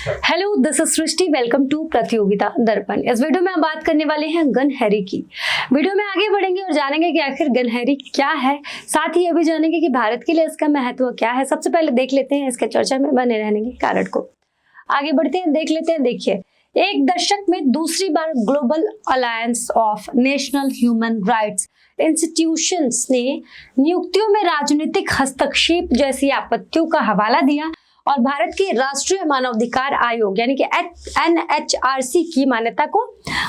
Hello, this is Srishti. Welcome to Pratiyogita Darpan. इस video में हम बात करने वाले हैं गनहरी की। वीडियो में आगे बढ़ेंगे और जानेंगे कि आखिर गनहरी क्या है, साथ ही ये भी जानेंगे कि भारत के लिए इसका महत्व क्या है। सबसे पहले देख लेते हैं इसके चर्चा में बने रहने के कारण को। आगे बढ़ते हैं, देख लेते हैं। देखिए, एक दशक में दूसरी बार global alliance of national human rights institutions ने नियुक्तियों में राजनीतिक हस्तक्षेप जैसी आपत्तियों का हवाला दिया और भारत के राष्ट्रीय मानवाधिकार आयोग यानी कि NHRC की मान्यता को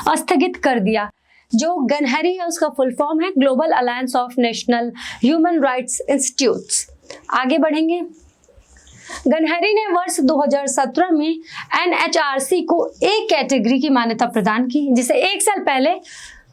स्थगित कर दिया। जो गनहरी है उसका फुल फॉर्म है global alliance of national human rights institutes. आगे बढ़ेंगे। गनहरी ने वर्ष 2017 में NHRC को A कैटेगरी की मान्यता प्रदान की, जिसे एक साल पहले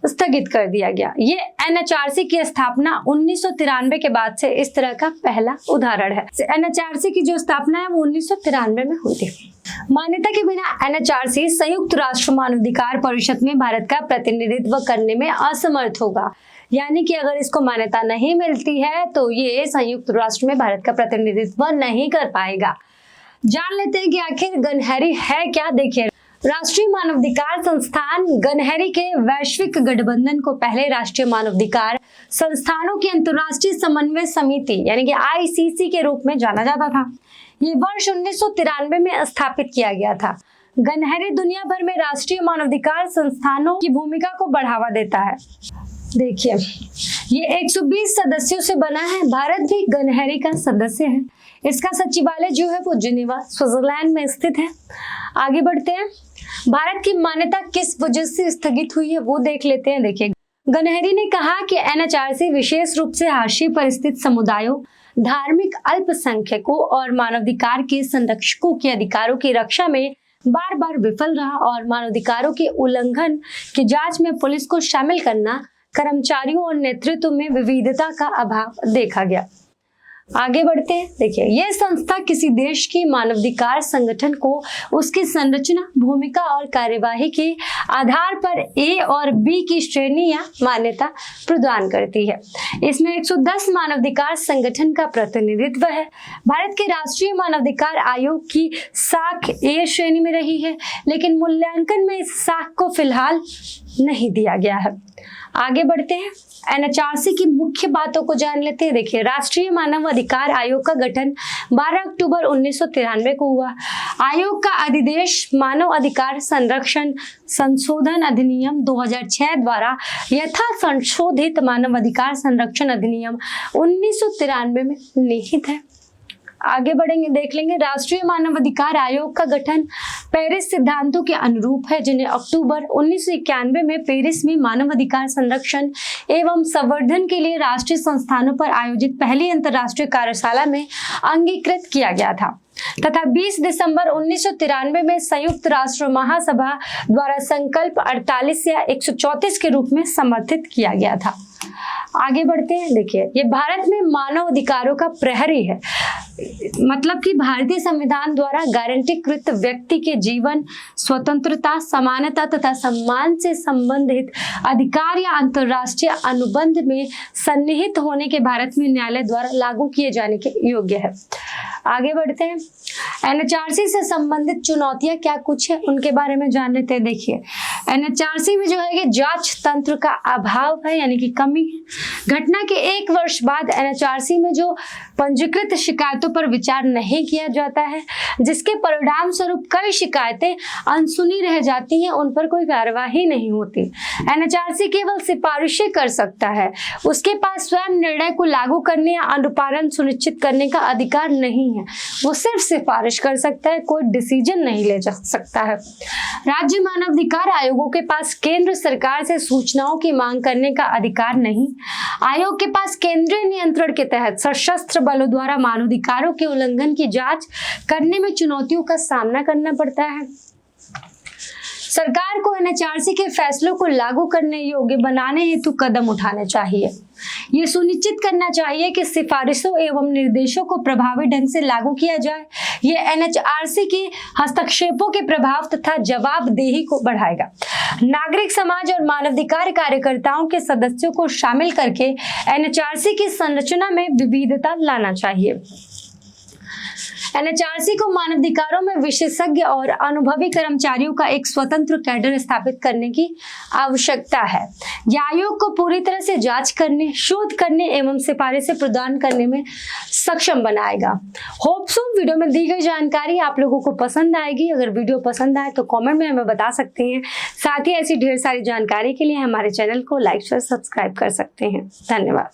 स्थगित कर दिया गया। ये NHRC की स्थापना 1993 के बाद से इस तरह का पहला उदाहरण है। NHRC की जो स्थापना है वो 1993 में हुई थी। मान्यता के बिना NHRC संयुक्त राष्ट्र मानवाधिकार परिषद में भारत का प्रतिनिधित्व करने में असमर्थ होगा। यानी कि अगर इसको मान्यता नहीं मिलती है तो ये संयुक्त राष्ट्र में भारत का प्रतिनिधित्व नहीं कर पाएगा। जान लेते हैं कि आखिर गनहरी है क्या। देखिए, राष्ट्रीय मानवाधिकार संस्थान गनहरी के वैश्विक गठबंधन को पहले राष्ट्रीय मानवाधिकार संस्थानों की अंतर्राष्ट्रीय समन्वय समिति यानी कि ICC के रूप में जाना जाता था। ये वर्ष 1993 में स्थापित किया गया था। गनहरी दुनिया भर में राष्ट्रीय मानवाधिकार संस्थानों की भूमिका को बढ़ावा देता है। देखिए, ये 120 सदस्यों से बना है। भारत भी गनहरी का सदस्य है। इसका सचिवालय जो है वो जिनेवा स्विट्जरलैंड में स्थित है। आगे बढ़ते हैं। भारत की मान्यता किस वजह से स्थगित हुई है वो देख लेते हैं। देखिए, गनहरी ने कहा कि NHRC विशेष रूप से हाशिए पर स्थित समुदायों, धार्मिक अल्पसंख्यकों और मानवाधिकार के संरक्षकों के अधिकारों की रक्षा में बार बार विफल रहा और मानवाधिकारों के उल्लंघन की जांच में पुलिस को शामिल करना, कर्मचारियों और नेतृत्व में विविधता का अभाव देखा गया। आगे बढ़ते हैं। देखिए, यह संस्था किसी देश की मानवाधिकार संगठन को उसकी संरचना, भूमिका और कार्यवाही के आधार पर A और B की श्रेणी या मान्यता प्रदान करती है। इसमें 110 मानवाधिकार संगठन का प्रतिनिधित्व है। भारत के राष्ट्रीय मानवाधिकार आयोग की साख A श्रेणी में रही है, लेकिन मूल्यांकन में इस साख को फिलहाल नहीं दिया गया है। आगे बढ़ते हैं। NHRC की मुख्य बातों को जान लेते हैं। देखिए, राष्ट्रीय मानव अधिकार आयोग का गठन 12 अक्टूबर 1993 को हुआ। आयोग का अधिदेश मानव अधिकार संरक्षण संशोधन अधिनियम 2006 द्वारा यथा संशोधित मानव अधिकार संरक्षण अधिनियम 1993 में निहित है। आगे बढ़ेंगे, देख लेंगे। राष्ट्रीय मानवाधिकार आयोग का गठन पेरिस सिद्धांतों के अनुरूप है, जिन्हें अक्टूबर 1991 में पेरिस में मानवाधिकार संरक्षण एवं संवर्धन के लिए राष्ट्रीय संस्थानों पर आयोजित पहली अंतर्राष्ट्रीय कार्यशाला में अंगीकृत किया गया था तथा 20 दिसंबर 1993 में संयुक्त राष्ट्र महासभा द्वारा संकल्प 48 या 134 के रूप में समर्थित किया गया था। आगे बढ़ते हैं। देखिए, ये भारत में मानव अधिकारों का प्रहरी है। मतलब कि भारतीय संविधान द्वारा गारंटीकृत व्यक्ति के जीवन, स्वतंत्रता, समानता तथा सम्मान से संबंधित अधिकार या अंतर्राष्ट्रीय अनुबंध में सन्निहित होने के भारत में न्यायालय द्वारा लागू किए जाने के योग्य है। आगे बढ़ते हैं। NHRC से संबंधित चुनौतियां क्या कुछ है उनके बारे में जान लेते हैं। देखिए, NHRC में जो है कि जांच तंत्र का अभाव है यानी कि कमी है। घटना के 1 वर्ष बाद NHRC में जो पंजीकृत शिकायतों पर विचार नहीं किया जाता है, जिसके परिणाम स्वरूप कई शिकायतें अनसुनी रह जाती हैं, उन पर कोई कार्यवाही नहीं होती। NHRC केवल सिफारिशें कर सकता है। उसके पास स्वयं निर्णय को लागू करने या अनुपालन सुनिश्चित करने का अधिकार नहीं है। वो सिर्फ सिफारिश कर सकता है, कोई डिसीजन नहीं ले जा सकता है। राज्य मानवाधिकार आयोगों के पास केंद्र सरकार से सूचनाओं की मांग करने का अधिकार नहीं। आयोग के पास केंद्रीय नियंत्रण के तहत सशस्त्र बलों द्वारा मानवाधिकारों के उल्लंघन की जांच करने में चुनौतियों का सामना करना पड़ता है। सरकार को NHRC के फैसलों को लागू करने योग्य बनाने हेतु कदम उठाने चाहिए। ये सुनिश्चित करना चाहिए कि सिफारिशों एवं निर्देशों को प्रभावी ढंग से लागू किया जाए। ये NHRC के हस्तक्षेपों के प्रभाव तथा जवाबदेही को बढ़ाएगा। नागरिक समाज और मानवाधिकार कार्यकर्ताओं के सदस्यों को शामिल करके NHRC की संरचना में विविधता लाना चाहिए। एनएचआरसी को मानवाधिकारों में विशेषज्ञ और अनुभवी कर्मचारियों का एक स्वतंत्र कैडर स्थापित करने की आवश्यकता है। यह आयोग को पूरी तरह से जांच करने, शोध करने एवं सिफारिशें प्रदान करने में सक्षम बनाएगा। होप सो वीडियो में दी गई जानकारी आप लोगों को पसंद आएगी। अगर वीडियो पसंद आए तो कमेंट में हमें बता सकते हैं। साथ ही ऐसी ढेर सारी जानकारी के लिए हमारे चैनल को लाइक शेयर सब्सक्राइब कर सकते हैं। धन्यवाद।